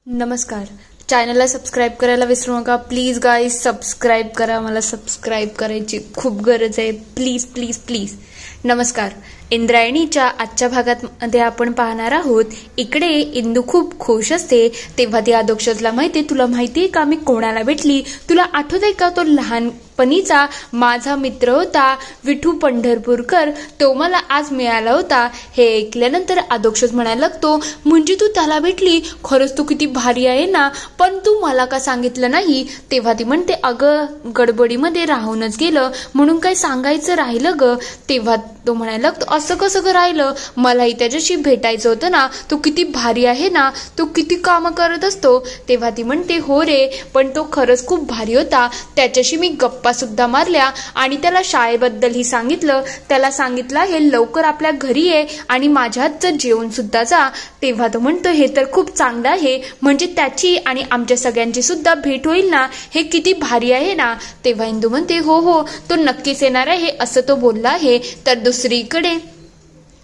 नमस्कार. चॅनलला सबस्क्राईब करायला विसरू नका प्लीज गाईज. सबस्क्राईब करा, मला सबस्क्राईब करायची खूप गरज आहे. Please please please. नमस्कार. इंद्रायणीच्या आजच्या भागामध्ये आपण पाहणार आहोत. इकडे इंदू खूप खुश असते तेव्हा ती अधोक्षजला माहिती, तुला माहितीये का मी कोणाला भेटली? तुला आठवतंय का तो लहानपणीचा माझा मित्र होता विठू पंढरपूरकर, तो मला आज मिळाला होता. हे ऐकल्यानंतर अधोक्षज म्हणायला लागतो, म्हणजे तू त्याला भेटली? खरंच तू किती भारी आहे ना, पण तू मला का सांगितलं नाही? तेव्हा ती म्हणते, अगं गडबडीमध्ये राहूनच गेलं म्हणून काय सांगायचं राहिलं ग. तेव्हा तो म्हणायला लागतो, असं कसं ग राहिलं? मलाही त्याच्याशी भेटायचं होतं ना. तो किती भारी आहे ना, तो किती कामं करत असतो. तेव्हा ती म्हणते, हो रे, पण तो खरंच खूप भारी होता. त्याच्याशी मी गप्पा सुद्धा मारल्या आणि त्याला शाळेबद्दलही सांगितलं. त्याला सांगितलं हे लवकर आपल्या घरी ये आणि माझ्या हातचं जेवण सुद्धा जा. तेव्हा तो म्हणतो, हे तर खूप चांगलं आहे, म्हणजे त्याची आणि आमच्या सगळ्यांची सुद्धा भेट होईल ना. हे किती भारी आहे ना. तेव्हा इंदू म्हणते, हो हो, तो नक्कीच येणार आहे असं तो बोलला आहे. तर दुसरीकडे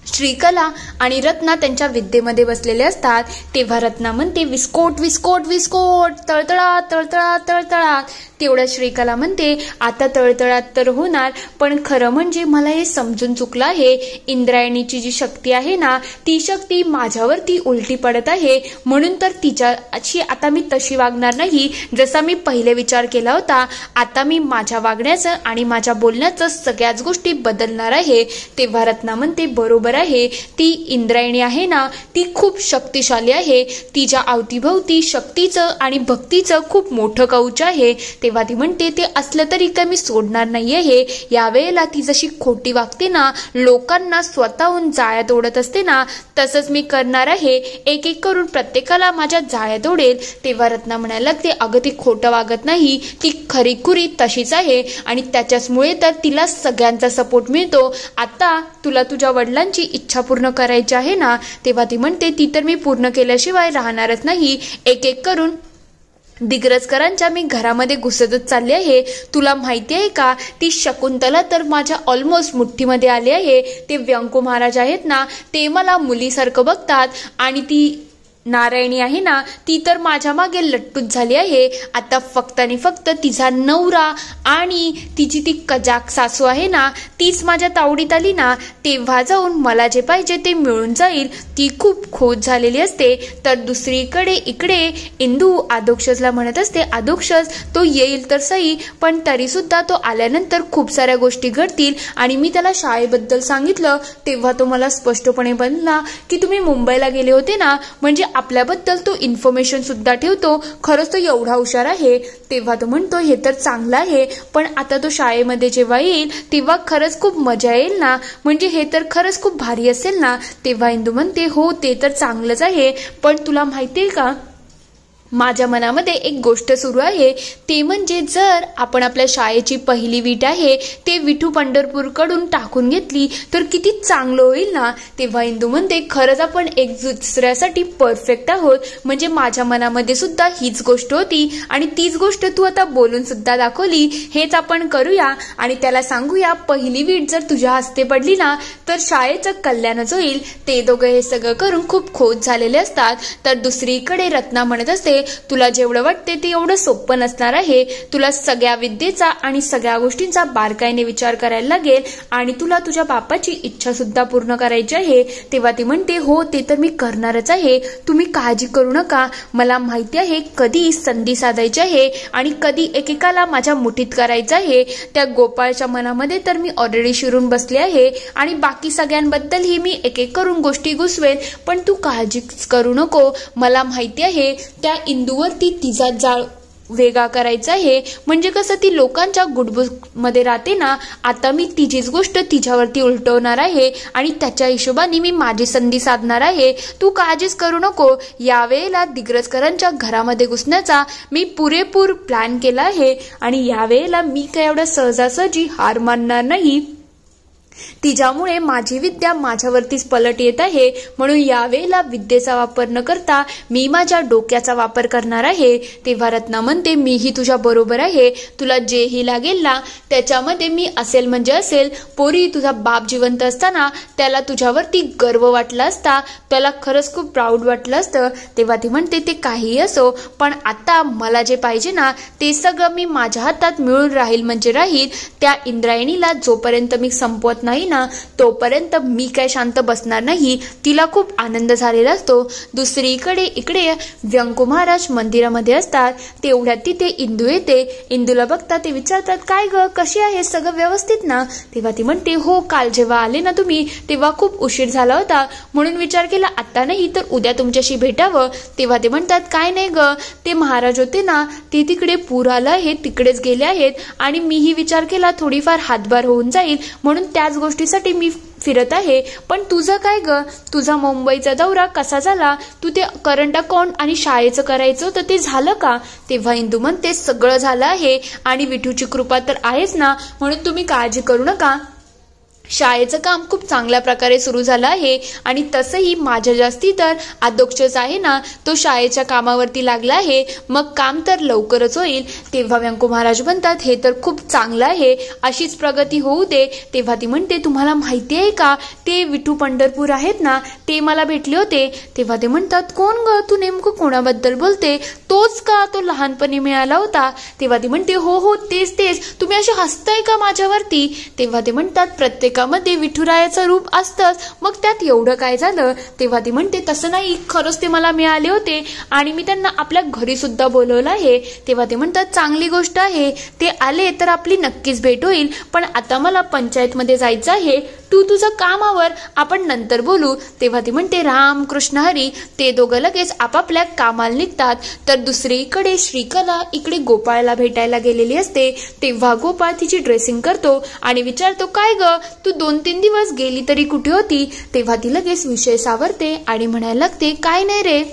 श्रीकला आणि रत्ना त्यांच्या विद्येमध्ये बसलेले असतात. तेव्हा रत्ना म्हणते, विस्कोट विस्कोट विस्कोट, तळतळात तळतळात तळतळात. तेवढ्या श्रीकला म्हणते, आता तळतळात तर होणार, पण खरं म्हणजे मला हे समजून चुकलं आहे. इंद्रायणीची जी शक्ती आहे ना, ती शक्ती माझ्यावरती उलटी पडत आहे, म्हणून तर तिच्याशी आता मी तशी वागणार नाही जसा मी पहिले विचार केला होता. आता मी माझ्या वागण्याचं आणि माझ्या बोलण्याचं सगळ्याच गोष्टी बदलणार आहे. तेव्हा रत्ना म्हणते, बरोबर आहे, ती इंद्रायणी आहे ना, ती खूप शक्तिशाली आहे. तिच्या अवतीभोवती शक्तीचं आणि भक्तीचं खूप मोठं कवच आहे. तेव्हा ती म्हणते, ते असलं तरी काय मी सोडणार नाहीये हे. यावेळेला ती जशी खोटी वागते ना, लोकांना स्वतःहून जाळ्यात ओढत असते ना, तसंच मी करणार आहे. एक एक करून प्रत्येकाला माझ्या जाळ्यात ओढेल. तेव्हा रत्ना म्हणायला लागते, अगं ती खोटं वागत नाही, ती खरीखुरी तशीच आहे आणि त्याच्याचमुळे तर तिला सगळ्यांचा सपोर्ट मिळतो. आता तुला तुझ्या वडिलांची इच्छा पूर्ण करायची आहे ना. तेव्हा ती म्हणते, ती तर मी पूर्ण केल्याशिवाय राहणारच नाही. एक एक करून दिग्रजकरांच्या मी घरामध्ये घुसतच चालली आहे. तुला माहिती आहे का, ती शकुंतला तर माझ्या ऑलमोस्ट मुठ्ठीमध्ये आली आहे. ते व्यंको महाराज आहेत ना, ते मला मुलीसारखं बघतात आणि ती नारायणी आहे ना, ती तर माझ्या मागे लट्टूच झाली आहे. आता फक्त आणि फक्त तिचा नवरा आणि तिची ती कजाक सासू आहे ना, तीच माझ्या तावडीत आली ना, तेव्हा जाऊन मला जे पाहिजे ते मिळून जाईल. ती खूप खुश झालेली असते. तर दुसरीकडे इकडे इंदू अधोक्षजला म्हणत असते, अधोक्षज तो येईल तर सही, पण तरी सुद्धा तो आल्यानंतर खूप साऱ्या गोष्टी घडतील आणि मी त्याला शाळेबद्दल सांगितलं तेव्हा तो मला स्पष्टपणे बोलला की तुम्ही मुंबईला गेले होते ना, म्हणजे आपल्याबद्दल तो इन्फॉर्मेशन सुद्धा ठेवतो. खरंच तो एवढा हुशार आहे. तेव्हा तो म्हणतो, हे तर चांगलं आहे, पण आता तो शाळेमध्ये जेव्हा येईल तेव्हा खरंच खूप मजा येईल ना, म्हणजे हे तर खरंच खूप भारी असेल ना. तेव्हा इंदू म्हणते, हो ते तर चांगलंच आहे, पण तुला माहितीये का, माझ्या मनामध्ये एक गोष्ट सुरू आहे. ते म्हणजे जर आपण आपल्या शाळेची पहिली वीट आहे ते विठू पंढरपूरकडून टाकून घेतली तर किती चांगलं होईल ना. तेव्हा इंदू म्हणते, खरंच आपण एक दुसऱ्यासाठी परफेक्ट आहोत. म्हणजे माझ्या मनामध्ये सुद्धा हीच गोष्ट होती आणि तीच गोष्ट तू आता बोलून सुद्धा दाखवली. हेच आपण करूया आणि त्याला सांगूया, पहिली वीट जर तुझ्या हस्ते पडली ना तर शाळेचं कल्याणच होईल. ते दोघं हे सगळं करून खूप खुश झालेले असतात. तर दुसरीकडे रत्ना म्हणत असते, तुला जेवढं वाटते ते एवढं सोपं नसणार आहे. तुला सगळ्या विद्येचा आणि सगळ्या गोष्टींचा बारकाईने विचार करायला लागेल आणि तुला तुझ्या बापाची इच्छा सुद्धा पूर्ण करायची आहे. तेव्हा ती म्हणते, हो ते तर मी करणारच आहे, तुम्ही काळजी करू नका. मला माहिती आहे कधी संधी साधायची आहे आणि कधी एकेकाला माझ्या मुठीत करायचं आहे. त्या गोपाळच्या मनामध्ये तर मी ऑलरेडी शिरून बसले आहे आणि बाकी सगळ्यांबद्दलही मी एक एक करून गोष्टी घुसवेन, पण तू काळजीच करू नको. मला माहिती आहे त्या इंदूवरती तिचा जाळ वेगळा करायचा आहे, म्हणजे कसं ती लोकांच्या गुडबुडमध्ये राहते ना. आता मी तिचीच गोष्ट तिच्यावरती उलटवणार आहे आणि त्याच्या हिशोबाने मी माझी संधी साधणार आहे. तू काळजीच करू नको. यावेळेला दिग्रजकरांच्या घरामध्ये घुसण्याचा मी पुरेपूर प्लॅन केला आहे आणि यावेळेला मी काय एवढं सहजासहजी हार मानणार नाही. तिच्यामुळे माझी विद्या माझ्यावरतीच पलट येत आहे, म्हणून यावेळेला विद्येचा वापर न करता मी माझ्या डोक्याचा वापर करणार आहे. तेव्हा रत्ना म्हणते, मीही तुझ्या बरोबर आहे, तुला जेही लागेल ना त्याच्यामध्ये मी असेल म्हणजे असेल. पोरी, तुझा बाप जिवंत असताना त्याला तुझ्यावरती गर्व वाटला असता, त्याला खरंच खूप प्राऊड वाटलं असतं. तेव्हा ती म्हणते, ते काहीही असो, पण आता मला जे पाहिजे ना ते सगळं मी माझ्या हातात मिळून राहील म्हणजे राहील. त्या इंद्रायणीला जोपर्यंत मी संपवत नाही ना तोपर्यंत मी काय शांत बसणार नाही. तिला खूप आनंद झालेला असतो. दुसरीकडे इकडे व्यंकू महाराज मंदिरामध्ये असतात. तेवढ्यात तिथे इंदू येते. इंदूला बघता ते विचारतात, काय ग, कशी आहे, सगळं व्यवस्थित ना? तेव्हा ती म्हणते, हो, काल जेव्हा आले ना तुम्ही तेव्हा खूप उशीर झाला होता, म्हणून विचार केला आता नाही तर उद्या तुमच्याशी भेटावं. तेव्हा ते म्हणतात, काय नाही ग, ते महाराज होते ना ते तिकडे पूर आला आहे तिकडेच गेले आहेत आणि मीही विचार केला थोडीफार हातभार होऊन जाईल म्हणून त्याच गोष्टीसाठी मी फिरत आहे. पण तुझं काय ग, तुझा मुंबईचा दौरा कसा झाला? तू ते करंट अकाउंट आणि शाळेचं करायचं होतं ते झालं का? तेव्हा इंदू म्हणते, सगळं झालं आहे आणि विठूची कृपा तर आहेच ना, म्हणून तुम्ही काळजी करू नका. शाळेचं काम खूप चांगल्या प्रकारे सुरू झालं आहे आणि तसंही माझ्या जास्ती तर अध्यक्षच आहे ना, तो शाळेच्या कामावरती लागला आहे, मग काम तर लवकरच होईल. तेव्हा व्यंकू महाराज म्हणतात, हे तर खूप चांगलं आहे, अशीच प्रगती होऊ दे. तेव्हा ती म्हणते, तुम्हाला माहिती आहे का ते विठू पंढरपूर आहेत ना ते मला भेटले होते. तेव्हा ते म्हणतात, कोण ग, तू नेमकं कोणाबद्दल बोलते? तोच का, तो लहानपणी मिळाला होता? तेव्हा ती म्हणते, हो हो तेच तेच, तुम्ही असे हसताय का माझ्यावरती? तेव्हा ते म्हणतात, प्रत्येकामध्ये विठुरायाचं रूप असतंच, मग त्यात एवढं काय झालं? तेव्हा ती म्हणते, तसं नाही, खरंच ते मला मिळाले होते आणि मी त्यांना आपल्या घरी सुद्धा बोलवलं आहे. तेव्हा ते म्हणतात, चांगली गोष्ट आहे, ते आले तर आपली नक्कीच भेट होईल, पण आता मला पंचायतमध्ये जायचं आहे, तू तुझं कामावर, आपण नंतर बोलू. तेव्हा ती म्हणते, राम कृष्ण हरी. ते दोघं लगेच आपापल्या कामाला निघतात. तर दुसरीकडे श्रीकला इकडे गोपाळला भेटायला गेलेली असते. तेव्हा गोपाळ तिची ड्रेसिंग करतो आणि विचारतो, काय ग, तू 2-3 दिवस गेली तरी कुठे होती? तेव्हा ती लगेच विषय सावरते आणि म्हणायला लागते, काय नाही रे,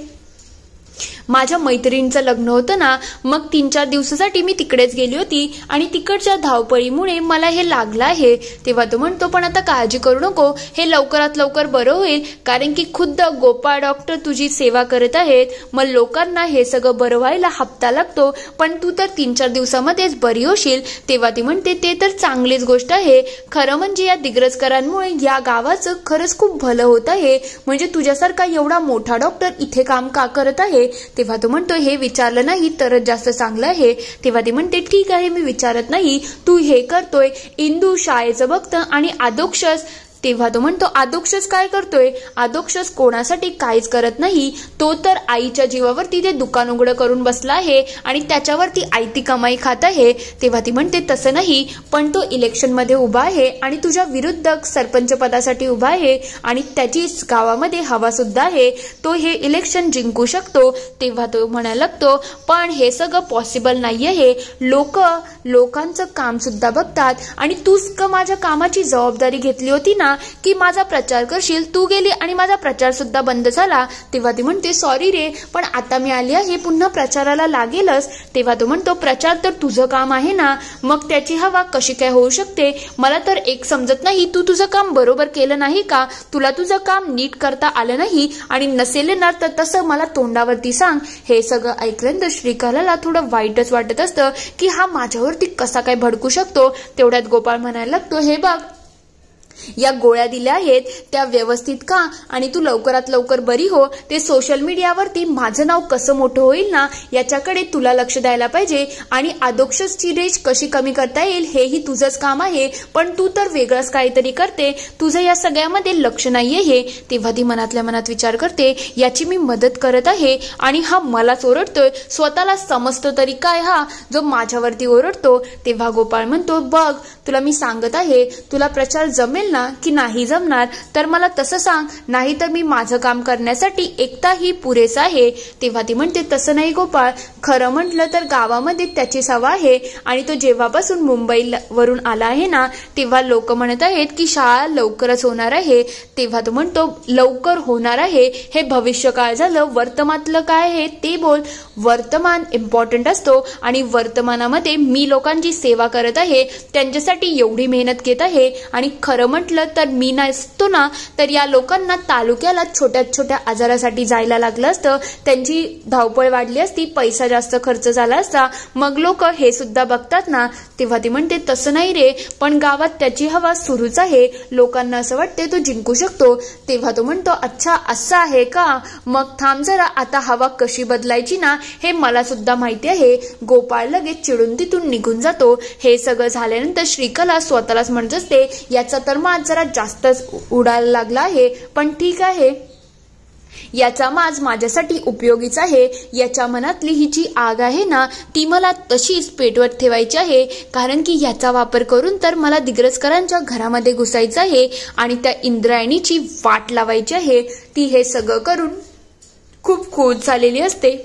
माझ्या मैत्रिणीचं लग्न होतं ना, मग 3-4 दिवसासाठी मी तिकडेच गेली होती आणि तिकडच्या धावपळीमुळे मला हे लागलं आहे. तेव्हा तो म्हणतो, पण आता काळजी करू नको, हे लवकरात लवकर बरं होईल, कारण की खुद्द गोपाळ डॉक्टर तुझी सेवा करत आहेत, मग लोकांना हे सगळं बरं व्हायला हप्ता लागतो, पण तू तर 3-4 दिवसामध्येच बरी होशील. तेव्हा ती म्हणते, ते तर चांगलीच गोष्ट आहे, खरं म्हणजे या दिग्रजकरांमुळे या गावाचं खरंच खूप भलं होत आहे, म्हणजे तुझ्यासारखा एवढा मोठा डॉक्टर इथे काम का करत आहे? तेव्हा तो म्हणतो, हे विचारलं नाही तरच जास्त चांगलं आहे. तेव्हा ती म्हणते, ठीक आहे, मी विचारत नाही, तू हे करतोय, इंदू शाळेचं बघतं आणि आदोक्षस. तेव्हा तो म्हणतो, आदोक्षस काय करतोय? आदोक्षस कोणासाठी काहीच करत नाही, तो तर आईच्या जीवावरती ते दुकान उघडं करून बसला आहे आणि त्याच्यावरती आयती कमाई खात आहे. तेव्हा ती म्हणते, तसं नाही, पण तो इलेक्शनमध्ये उभा आहे आणि तुझ्या विरुद्ध सरपंच पदासाठी उभा आहे आणि त्याची गावामध्ये हवा सुद्धा आहे, तो हे इलेक्शन जिंकू शकतो. तेव्हा तो म्हणायला लागतो, पण हे सगळं पॉसिबल नाही आहे, लोकांचं काम सुद्धा बघतात आणि तूच का माझ्या कामाची जबाबदारी घेतली होती ना की माझा प्रचार करशील, तू गेली आणि माझा प्रचार सुद्धा बंद झाला. तेव्हा ती म्हणते, सॉरी रे, पण आता मी आली आहे, पुन्हा प्रचाराला लागेलच. तेव्हा तो म्हणतो, प्रचार तर तुझं काम आहे ना, मग त्याची हवा कशी काय होऊ शकते? मला तर एक समजत नाही, तू तुझं काम बरोबर केलं नाही का? तुला तुझं काम नीट करता आलं नाही आणि नसेल येणार तर तसं मला तोंडावरती सांग. हे सगळं ऐकल्यानंतर श्रीकलाला थोडं वाईटच वाटत असतं की हा माझ्यावरती कसा काय भडकू शकतो. तेवढ्यात गोपाळ म्हणायला लागतो, हे बघ, या गोळ्या दिल्या आहेत त्या व्यवस्थित का आणि तू लवकरात लवकर बरी हो. ते सोशल मीडियावरती माझं नाव कसं मोठं होईल ना याच्याकडे तुला लक्ष द्यायला पाहिजे आणि आदोक्षची रेंज कशी कमी करता येईल हेही तुझंच काम आहे, पण तू तर वेगळंच काहीतरी करते, तुझं या सगळ्यामध्ये लक्ष नाहीये हे. तेव्हा ती मनातल्या मनात विचार करते, याची मी मदत करत आहे आणि हा मलाच ओरडतोय, स्वतःला समजतो तरी काय हा जो माझ्यावरती ओरडतो. तेव्हा गोपाळ म्हणतो, बघ, तुला मी सांगत आहे, तुला प्रचार जमेल ना की नाही जमणार तर मला तसं सांग, नाही तर मी माझं काम करण्यासाठी एकटाही पुरेसा आहे. तेव्हा ती म्हणते, तसं नाही गोपाळ, खरं म्हटलं तर गावामध्ये त्याची सवय आहे आणि तो जेव्हापासून मुंबईवरून आला आहे ना तेव्हा लोक म्हणत आहेत की शाळा लवकरच होणार आहे. तेव्हा तो म्हणतो, लवकर होणार आहे हे भविष्यकाळ झालं, वर्तमानातलं काय आहे ते बोल. वर्तमान इम्पॉर्टंट असतो आणि वर्तमानामध्ये मी लोकांची सेवा करत आहे, त्यांच्यासाठी एवढी मेहनत घेत आहे आणि खरं म्हटलं तर मी नसतो ना तर या लोकांना तालुक्याला छोट्या छोट्या आजारासाठी जायला लागलं असतं, त्यांची धावपळ वाढली असती, पैसा जास्त खर्च झाला असता, मग लोक हे सुद्धा बघतात ना. तेव्हा ती म्हणते तसं नाही रे, पण गावात त्याची हवा सुरूच आहे, लोकांना असं वाटते तो जिंकू शकतो. तेव्हा तो म्हणतो अच्छा असं आहे का, मग थांब जरा, आता हवा कशी बदलायची ना हे मला सुद्धा माहिती आहे. गोपाळ लगेच चिडून तिथून निघून जातो. हे सगळं झाल्यानंतर श्रीकला स्वतःलाच म्हणत असते याचा तर माज जरा जास्तच उडायला लागला आहे, पण ठीक आहे, याचा माज माझ्यासाठी उपयोगीच आहे. याच्या मनातली ही जी आग आहे ना ती मला तशीच पेटवत ठेवायची आहे, कारण की याचा वापर करून तर मला दिग्रजकरांच्या घरामध्ये घुसायचं आहे आणि त्या इंद्रायणीची वाट लावायची आहे. ती हे सगळं करून खूप खुश झालेली असते.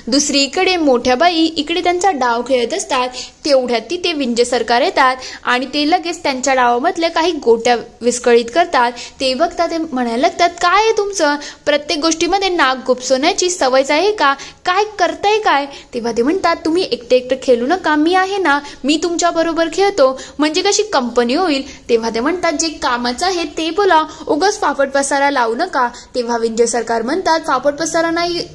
दुसरीकडे मोठ्या बाई इकडे त्यांचा डाव खेळत असतात. तेवढ्यात तिथे विंजे सरकार येतात आणि ते लगेच त्यांच्या डावामधल्या काही गोट्या विस्कळीत करतात. ते बघता ते म्हणायला लागतात काय आहे तुमचं, प्रत्येक गोष्टीमध्ये नाक गुपसवण्याची सवयच आहे का, काय करताय काय. तेव्हा ते म्हणतात तुम्ही एकटे एकटे खेळू नका, मी आहे ना, मी तुमच्या बरोबर खेळतो, म्हणजे कशी कंपनी होईल. तेव्हा ते म्हणतात जे कामाचं आहे ते बोला, उगाच फापट पसारा लावू नका. तेव्हा विंजे सरकार म्हणतात फापट पसारा नाही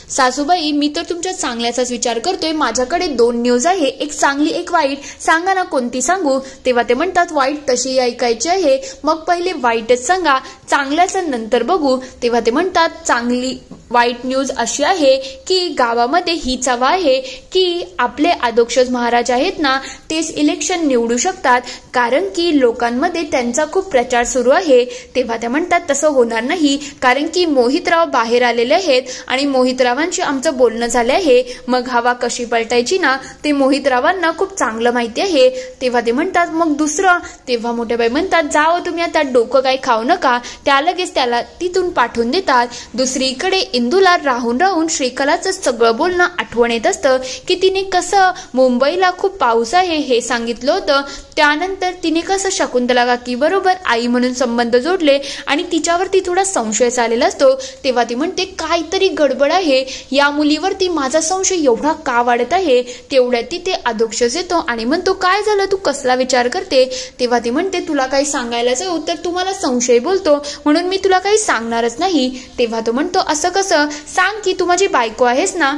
सासूबाई, मी तर तुमच्या चांगल्याचाच विचार करतोय. माझ्याकडे 2 न्यूज आहे, एक चांगली एक वाईट, सांगा ना कोणती सांगू. तेव्हा ते म्हणतात वाईट तशी ऐकायची आहे, मग पहिले वाईटच सांगा, चांगल्याचं नंतर बघू. तेव्हा ते म्हणतात चांगली वाईट न्यूज अशी आहे की गावामध्ये ही चवा आहे की आपले अधोक्षज महाराज आहेत ना तेच इलेक्शन निवडू शकतात, कारण की लोकांमध्ये त्यांचा खूप प्रचार सुरू आहे. तेव्हा ते म्हणतात तसं होणार नाही, कारण की मोहितराव बाहेर आलेले आहेत आणि मोहितरावांशी आमचं बोलणं झालं आहे, मग हवा कशी पलटायची ना ते मोहितरावांना खूप चांगलं माहिती आहे. तेव्हा ते म्हणतात मग दुसरं. तेव्हा मोठ्याबाई म्हणतात जाओ तुम्ही आता, डोकं काही खाऊ नका. त्या लगेच त्याला तिथून पाठवून देतात. दुसरीकडे इंदूला राहून राहून श्रीकलाचं सगळं बोलणं आठवण येत असतं की तिने कसं मुंबईला खूप पाऊस आहे हे सांगितलं होतं, त्यानंतर तिने कसं शकुंतला काकी बरोबर आई म्हणून संबंध जोडले आणि तिच्यावरती थोडा संशय चाललेला असतो. तेव्हा ती म्हणते काहीतरी गडबड आहे, या मुलीवरती माझा संशय एवढा का वाढत आहे. तेवढ्यात तिथे अधोक्षज येतो आणि म्हणतो काय झालं, तू कसला विचार करते. तेव्हा ती म्हणते तुला काही सांगायला जाऊ तर तुम्हाला संशय बोलतो, म्हणून मी तुला काही सांगणारच नाही. तेव्हा तो म्हणतो असं कसं, सांग की तू माझी बायको आहेस ना,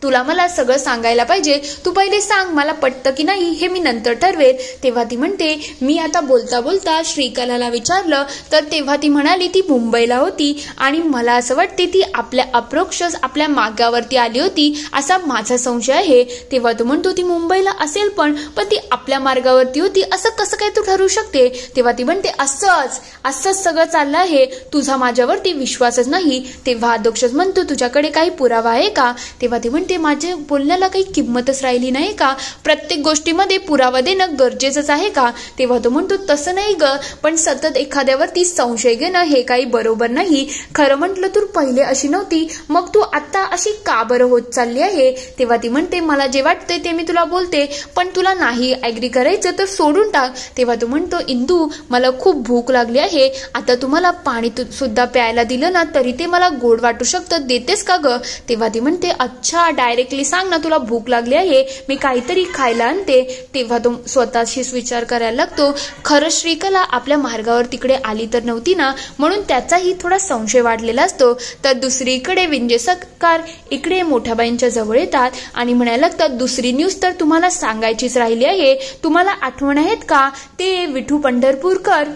तुला मला सगळं सांगायला पाहिजे, तू पहिले सांग, मला पटतं की नाही हे मी नंतर ठरवेल. तेव्हा ती म्हणते मी आता बोलता बोलता श्रीकलाला विचारलं तर तेव्हा ती म्हणाली ती मुंबईला होती आणि मला असं वाटते ती आपल्या अप्रोक्षच आपल्या मागावरती आली होती असा माझा संशय आहे. तेव्हा तो म्हणतो ती मुंबईला असेल पण ती आपल्या मार्गावरती होती असं कसं काय तू ठरवू शकते. तेव्हा ती म्हणते असंच सगळं चाललं आहे, तुझा माझ्यावरती विश्वासच नाही. तेव्हा अध्यक्षच म्हणतो तुझ्याकडे काही पुरावा आहे का. तेव्हा ती म्हणते माझ्या बोलण्याला काही किंमतच राहिली नाही का, प्रत्येक गोष्टीमध्ये पुरावा देणं गरजेचंच आहे का. तेव्हा तो म्हणतो तसं नाही ग, पण सतत एखाद्यावरती संशय घेणं हे काही बरोबर नाही. खरं म्हटलं तू पहिले अशी नव्हती, मग तू आता अशी का बरं होत चालली आहे. तेव्हा ती म्हणते मला जे वाटतंय ते मी तुला बोलते, पण तुला नाही ऍग्री करायचं तर सोडून टाक. तेव्हा तो म्हणतो इंदू मला खूप भूक लागली आहे, आता तुम्हाला पाणी सुद्धा प्यायला दिलं ना तरी ते मला गोड वाटू शकतं, देतेस का ग. तेव्हा ती म्हणते अच्छा डायरेक्टली सांग ना तुला भूक लागली आहे, मी काहीतरी खायला आणते. तेव्हा तो स्वतःशीच विचार करायला लागतो खरं श्रीकला आपल्या मार्गावर तिकडे आली तर नव्हती ना, म्हणून त्याचाही थोडा संशय वाढलेला असतो. तर दुसरीकडे विंजे सरकार इकडे मोठ्याबाईंच्या जवळ येतात आणि म्हणायला लागतात दुसरी न्यूज तर तुम्हाला सांगायचीच राहिली आहे, तुम्हाला आठवण आहेत का ते विठू पंढरपूरकर.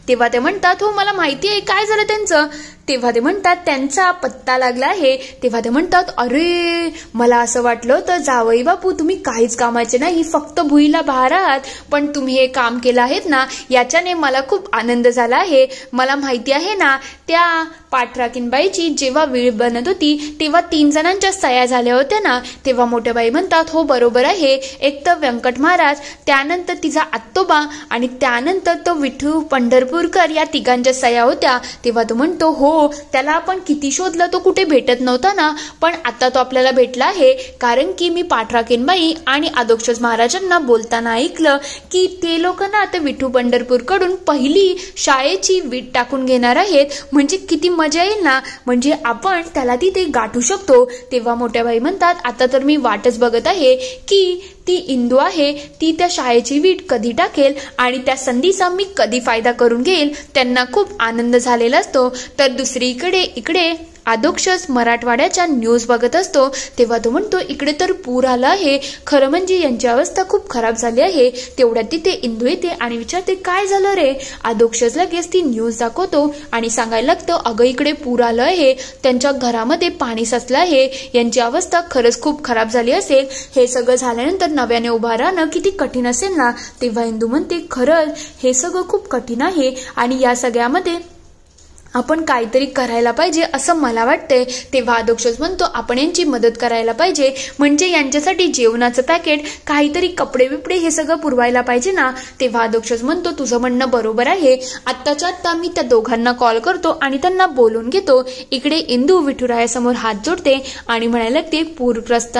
तेव्हा ते म्हणतात हो मला माहिती आहे, काय झालं त्यांचं. तेव्हा ते म्हणतात त्यांचा पत्ता लागला आहे. तेव्हा ते म्हणतात अरे मला असं वाटलं होतं जावई बापू तुम्ही काहीच कामाचे नाही, फक्त भुईला बहार आहात, पण तुम्ही हे काम केलं आहेत ना याच्याने मला खूप आनंद झाला आहे. मला माहिती आहे ना त्या पाठराखीनबाईची जेव्हा वेळ बनत होती तेव्हा 3 जणांच्या सह्या झाल्या होत्या ना. तेव्हा मोठ्याबाई म्हणतात हो बरोबर आहे, एक तर व्यंकट महाराज, त्यानंतर तिचा आत्तोबा आणि त्यानंतर तो विठू पंढरपूरकर, या तिघांच्या सह्या होत्या. तेव्हा तो म्हणतो हो हो, त्याला आपण किती शोधलं तो कुठे भेटत नव्हता ना, पण आता तो आपल्याला भेटला आहे. कारण की मी पाठराखीनबाई आणि अधोक्षज महाराजांना बोलताना ऐकलं की ते लोक ना आता विठू पंढरपूरकडून पहिली शाळेची वीट टाकून घेणार आहेत. म्हणजे किती मजा येईल ना, म्हणजे आपण त्याला तिथे गाठू शकतो. तेव्हा मोठ्या बाई म्हणतात, आता तर मी वाटच बघत आहे की ती इंदू आहे ती त्या शाळेची वीट कधी टाकेल आणि त्या संधीचा मी कधी फायदा करून घेईल. त्यांना खूप आनंद झालेला असतो. तर दुसरीकडे इकडे अधोक्षज मराठवाड्याच्या न्यूज बघत असतो. तेव्हा तो म्हणतो, इकडे तर पूर आला आहे. खरं म्हणजे यांची अवस्था खूप खराब झाली आहे. तेवढ्यात तिथे इंदू येते आणि विचारते, काय झालं रे? अधोक्षज लगेच ती न्यूज दाखवतो आणि सांगायला लागतं, अगं इकडे पूर आलं आहे, त्यांच्या घरामध्ये पाणी साचलं आहे, यांची अवस्था खरंच खूप खराब झाली असेल. हे सगळं झाल्यानंतर नव्याने उभं राहणं किती कठीण असेल ना. तेव्हा इंदू म्हणते, खरंच हे सगळं खूप कठीण आहे आणि या सगळ्यामध्ये आपण काहीतरी करायला पाहिजे असं मला वाटतंय. तेव्हा अधोक्षज म्हणतो, आपण यांची मदत करायला पाहिजे. म्हणजे यांच्यासाठी जेवणाचं पॅकेट, काहीतरी कपडे बिपडे हे सगळं पुरवायला पाहिजे ना. तेव्हा अधोक्षज म्हणतो, तुझं म्हणणं बरोबर आहे. आत्ताच्या आत्ता मी त्या दोघांना कॉल करतो आणि त्यांना बोलून घेतो. इकडे इंदू विठुरायासमोर हात जोडते आणि म्हणायला लागते, पूरग्रस्त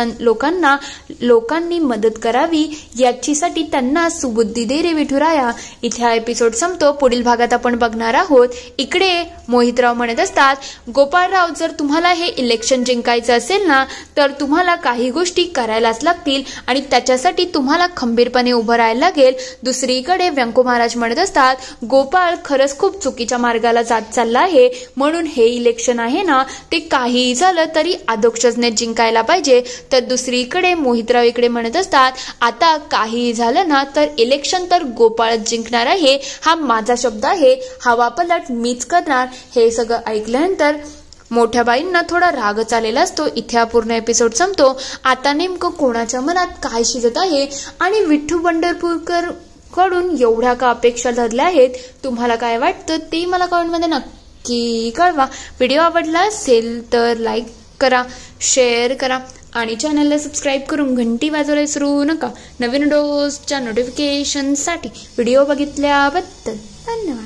लोकांनी मदत करावी याचीसाठी त्यांना सुबुद्धी दे रे विठुराया. इथे हा एपिसोड संपतो. पुढील भागात आपण बघणार आहोत. इकडे मोहितराव म्हणत असतात, गोपाळराव, जर तुम्हाला हे इलेक्शन जिंकायचं असेल ना तर तुम्हाला काही गोष्टी करायलाच लागतील आणि त्याच्यासाठी तुम्हाला खंबीरपणे उभं राहायला लागेल. दुसरीकडे व्यंको महाराज म्हणत असतात, गोपाळ खरंच खूप चुकीच्या मार्गाला जात चालला आहे. म्हणून हे इलेक्शन आहे ना ते काहीही झालं तरी अधोक्षजने जिंकायला पाहिजे. तर दुसरीकडे मोहितराव इकडे म्हणत असतात, आता काहीही झालं ना तर इलेक्शन तर गोपाळच जिंकणार आहे. हा माझा शब्द आहे. हवा पलट मीच करणार. हे सगळं ऐकल्यानंतर मोठ्या बाईंना थोडा रागच आलेला असतो. इथे हा पूर्ण एपिसोड संपतो. आता नेमकं कोणाच्या मनात काय शिजत आहे आणि विठू पंढरपूरकर कडून एवढ्या का अपेक्षा धरल्या आहेत, तुम्हाला काय वाटतं ते मला कमेंटमध्ये नक्की कळवा. व्हिडिओ आवडला असेल तर लाईक करा, शेअर करा आणि चॅनलला सबस्क्राईब करून घंटी वाजवायला विसरू नका. नवीन व्हिडिओजच्या नोटिफिकेशनसाठी. व्हिडिओ बघितल्याबद्दल धन्यवाद.